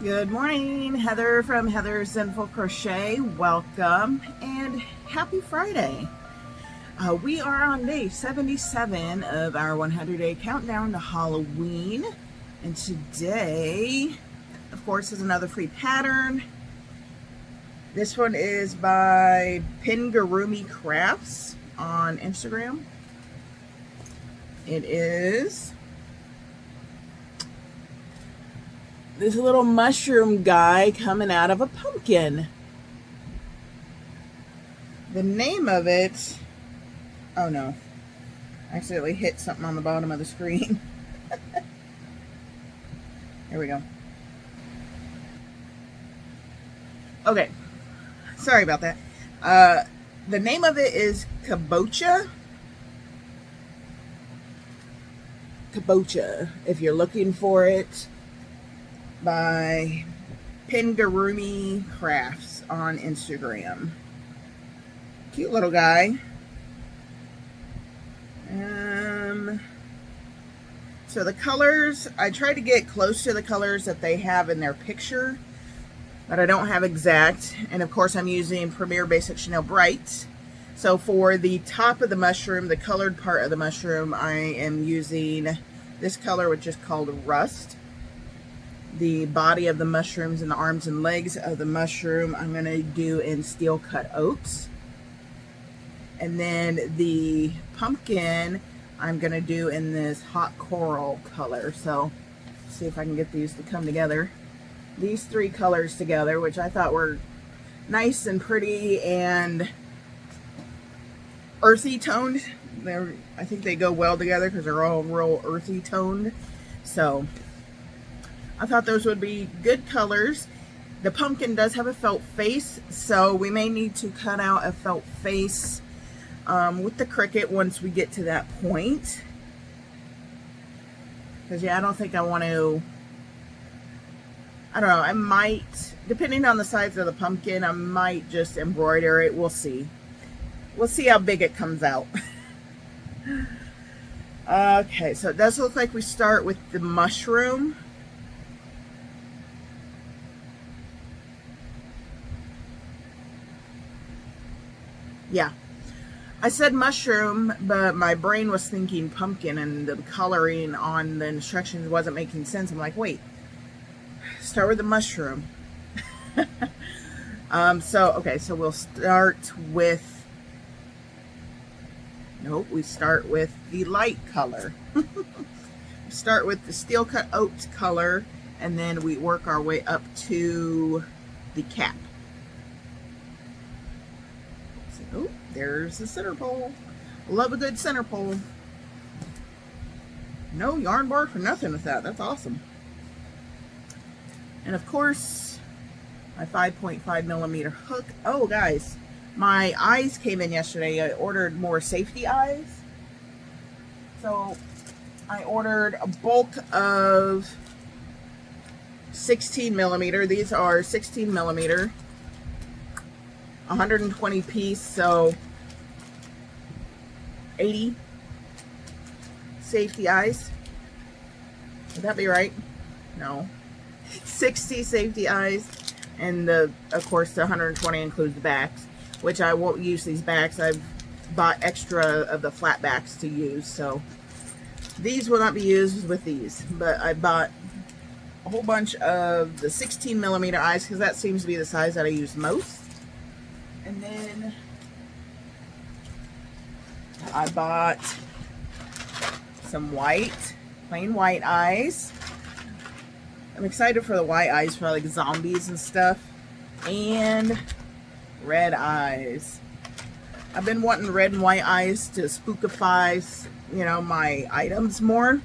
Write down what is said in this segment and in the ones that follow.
Good morning, Heather from Heather's Zenful Crochet. Welcome and happy Friday. We are on day 77 of our 100-day countdown to Halloween. And today, of course, is another free pattern. This one is by Pingarumi Crafts on Instagram. It is this little mushroom guy coming out of a pumpkin. The name of it, oh no, I accidentally hit something on the bottom of the screen. There we go. Okay, sorry about that. The name of it is Kabocha. Kabocha, if you're looking for it, by Pingarumi Crafts on Instagram. Cute little guy. So the colors, I try to get close to the colors that they have in their picture, but I don't have exact. And of course I'm using Premier Basic Chanel Bright. So for the top of the mushroom, the colored part of the mushroom, I am using this color, which is called Rust. The body of the mushrooms and the arms and legs of the mushroom I'm going to do in Steel Cut Oats. And then the pumpkin I'm going to do in this hot coral color. So let's see if I can get these to come together. These three colors together, which I thought were nice and pretty and earthy toned. I think they go well together because they're all real earthy toned. So I thought those would be good colors. The pumpkin does have a felt face, so we may need to cut out a felt face with the Cricut once we get to that point. Because yeah, I don't think I want to, I don't know, I might, depending on the size of the pumpkin, I might just embroider it. We'll see. We'll see how big it comes out. Okay, so it does look like we start with the mushroom. Yeah, I said mushroom, but my brain was thinking pumpkin, and the coloring on the instructions wasn't making sense. I'm like, wait, start with the mushroom. So we'll start with, nope, we start with the light color. Start with the Steel Cut Oats color, and then we work our way up to the cap. Oh, there's the center pole. Love a good center pole. No yarn bar for nothing with that. That's awesome. And of course, my 5.5 millimeter hook. Oh, guys, my eyes came in yesterday. I ordered more safety eyes. So I ordered a bulk of 16 millimeter. These are 16 millimeter. 120 piece, so 80 safety eyes. Would that be right? No. 60 safety eyes, and of course the 120 includes the backs, which I won't use these backs. I've bought extra of the flat backs to use, so these will not be used with these. But I bought a whole bunch of the 16 millimeter eyes because that seems to be the size that I use most. And then I bought some white, plain white eyes. I'm excited for the white eyes for like zombies and stuff. And red eyes. I've been wanting red and white eyes to spookify, you know, my items more.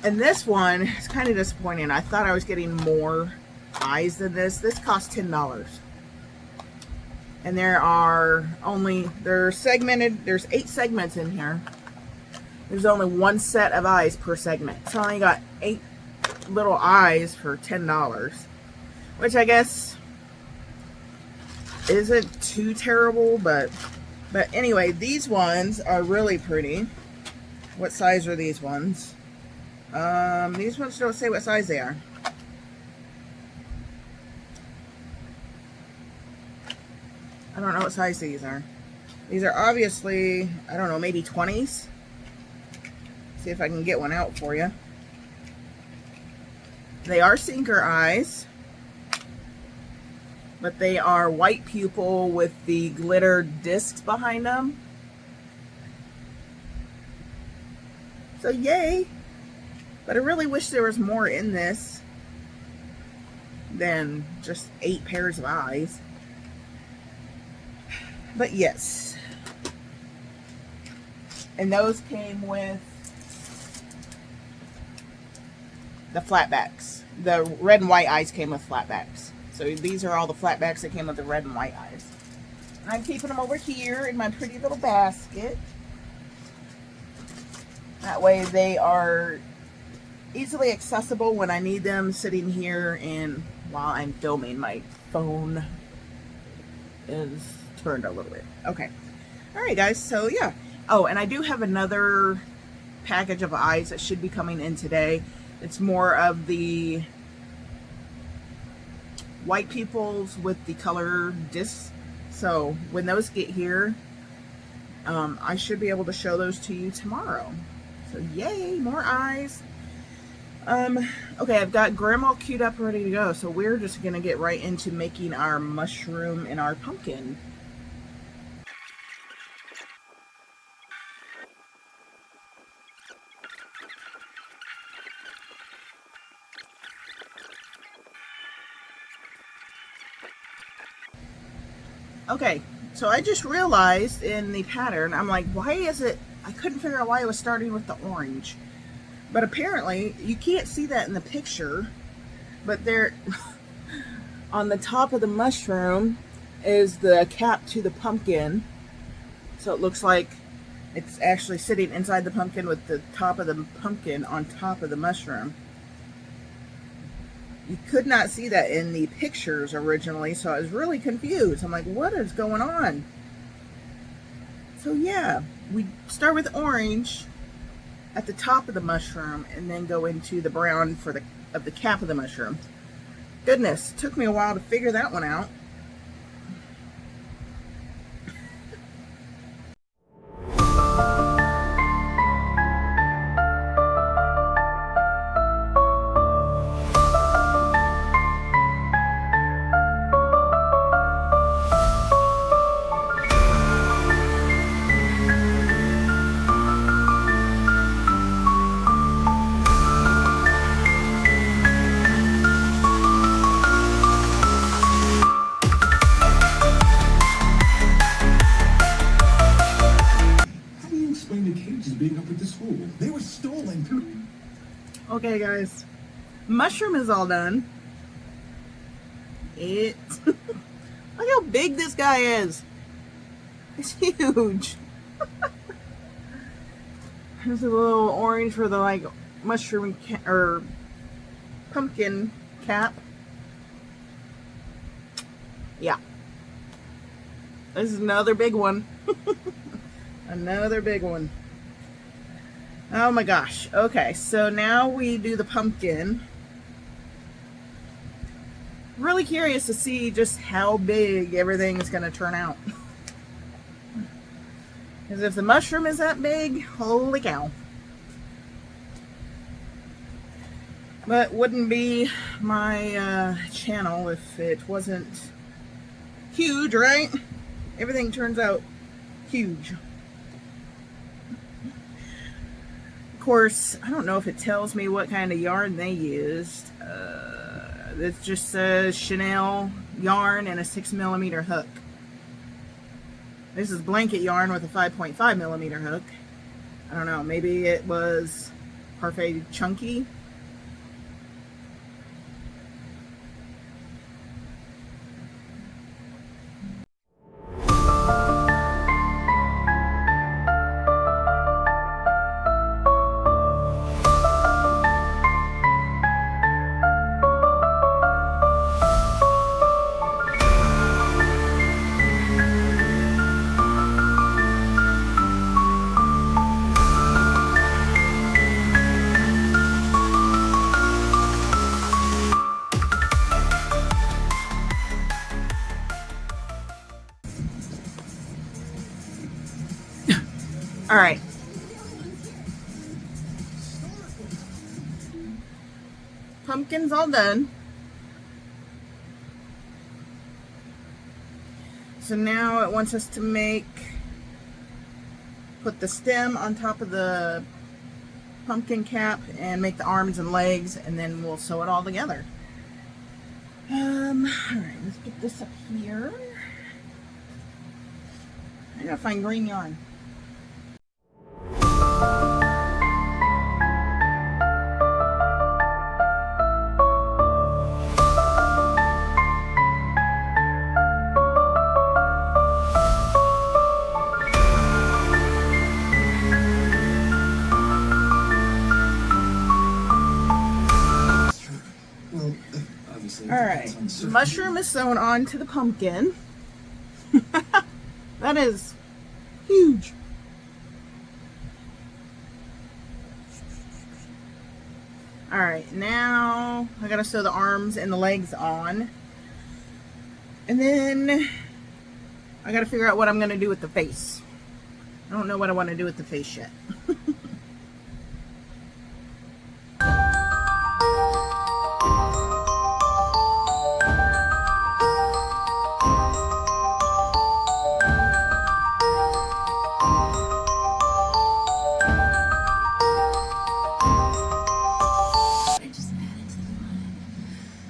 And this one is kind of disappointing. I thought I was getting more eyes than this. This cost $10. And they're segmented, there's 8 segments in here. There's only one set of eyes per segment. So I only got 8 little eyes for $10. Which I guess isn't too terrible, but anyway, these ones are really pretty. What size are these ones? These ones don't say what size they are. I don't know what size these are. These are obviously, I don't know, maybe 20s. See if I can get one out for you. They are sinker eyes, but they are white pupil with the glitter discs behind them. So yay! But I really wish there was more in this than just 8 pairs of eyes. But yes. And those came with the flatbacks. The red and white eyes came with flatbacks. So these are all the flatbacks that came with the red and white eyes. And I'm keeping them over here in my pretty little basket. That way they are easily accessible when I need them, sitting here and while I'm filming. My phone is turned a little bit. Okay. Alright guys, so yeah. Oh, and I do have another package of eyes that should be coming in today. It's more of the white pupils with the color discs. So when those get here, I should be able to show those to you tomorrow. So yay, more eyes. Okay, I've got Grandma queued up ready to go. So we're just going to get right into making our mushroom and our pumpkin. Okay, so I just realized in the pattern, I'm like, why is it, I couldn't figure out why it was starting with the orange. But apparently, you can't see that in the picture, but there, on the top of the mushroom is the cap to the pumpkin. So it looks like it's actually sitting inside the pumpkin with the top of the pumpkin on top of the mushroom. You could not see that in the pictures originally, so I was really confused. I'm like, what is going on? So yeah, we start with orange at the top of the mushroom and then go into the brown for the cap of the mushroom. Goodness, it took me a while to figure that one out. Okay guys, mushroom is all done. Look how big this guy is. It's huge. There's a little orange for the like mushroom or pumpkin cap. Yeah. This is another big one. Another big one. Oh my gosh. Okay, so now we do the pumpkin. Really curious to see just how big everything is going to turn out. Because if the mushroom is that big, holy cow. But wouldn't be my channel if it wasn't huge, right? Everything turns out huge. Of course, I don't know if it tells me what kind of yarn they used. It just says Chanel yarn and a 6mm hook. This is blanket yarn with a 5.5mm hook. I don't know, maybe it was Parfait Chunky. All right. Pumpkin's all done. So now it wants us to put the stem on top of the pumpkin cap and make the arms and legs, and then we'll sew it all together. Alright, let's get this up here. I gotta find green yarn. Alright, mushroom is sewn onto the pumpkin. That is huge. Alright, now I gotta sew the arms and the legs on. And then I gotta figure out what I'm gonna do with the face. I don't know what I want to do with the face yet.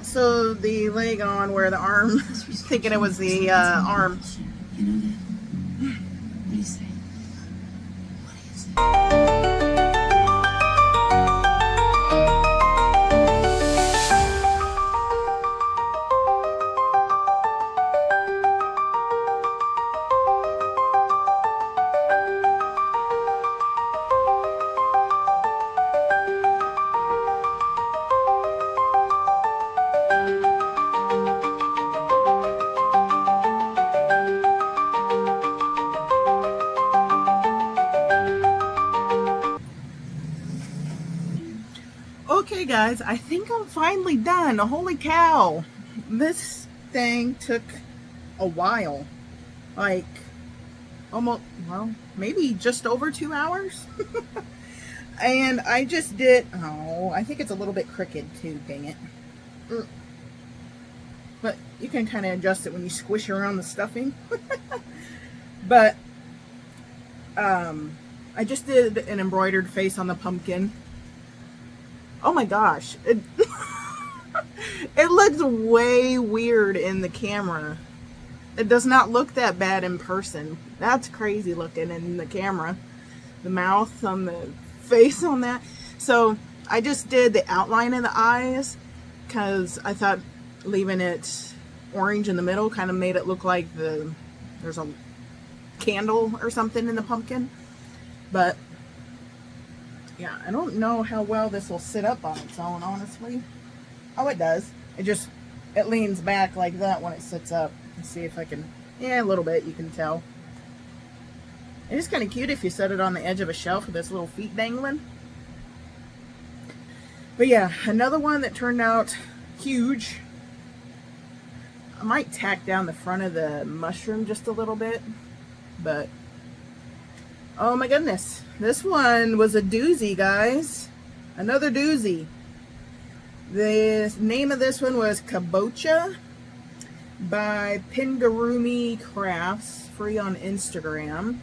So the leg on where the arm, thinking it was the arm. You know that? What do you say? What do you say? Okay guys, I think I'm finally done. Holy cow. This thing took a while. Like almost, well, maybe just over 2 hours. And I just did, oh, I think it's a little bit crooked too, dang it. But you can kind of adjust it when you squish around the stuffing. But I just did an embroidered face on the pumpkin. Oh my gosh, it looks way weird in the camera. It does not look that bad in person. That's crazy looking in the camera. The mouth on the face on that. So I just did the outline of the eyes because I thought leaving it orange in the middle kind of made it look like there's a candle or something in the pumpkin. But yeah, I don't know how well this will sit up on its own, honestly. Oh, it does. It leans back like that when it sits up. Let's see if I can, yeah, a little bit, you can tell. It is kind of cute if you set it on the edge of a shelf with its little feet dangling. But yeah, another one that turned out huge. I might tack down the front of the mushroom just a little bit, but oh my goodness. This one was a doozy, guys. Another doozy. The name of this one was Kabocha by Pingarumi Crafts, free on Instagram.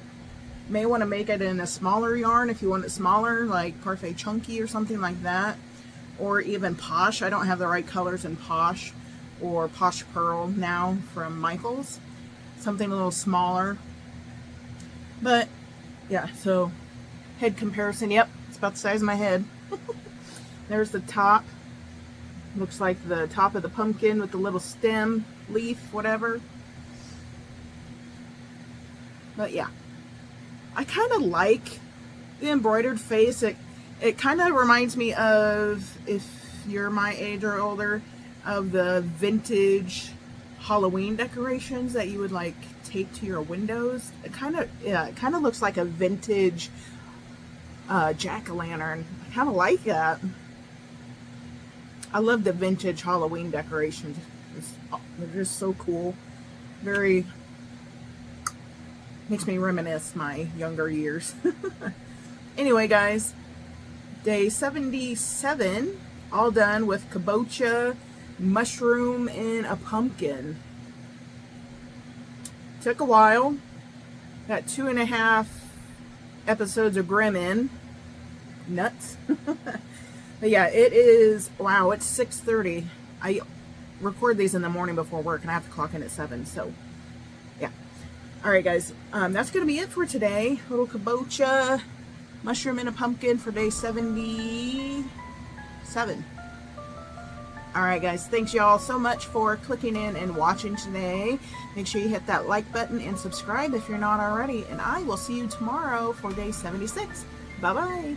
May want to make it in a smaller yarn if you want it smaller, like Parfait Chunky or something like that. Or even Posh. I don't have the right colors in Posh or Posh Pearl now from Michaels. Something a little smaller. But yeah, so head comparison. Yep, it's about the size of my head. There's the top. Looks like the top of the pumpkin with the little stem, leaf, whatever. But yeah, I kind of like the embroidered face. It kind of reminds me of, if you're my age or older, of the vintage Halloween decorations that you would like tape to your windows. It kind of looks like a vintage jack-o'-lantern. I kind of like that. I love the vintage Halloween decorations. They're just so cool. Very Makes me reminisce my younger years. Anyway, guys, day 77, all done with Kabocha, mushroom, and a pumpkin. Took a while. Got 2.5 episodes of Grimm in. Nuts. But yeah, it is, wow, it's 6:30. I record these in the morning before work, and I have to clock in at 7, so yeah. Alright, guys, that's going to be it for today. Little Kabocha, mushroom and a pumpkin for day 77. Alright, guys, thanks y'all so much for clicking in and watching today. Make sure you hit that like button and subscribe if you're not already, and I will see you tomorrow for day 76. Bye-bye.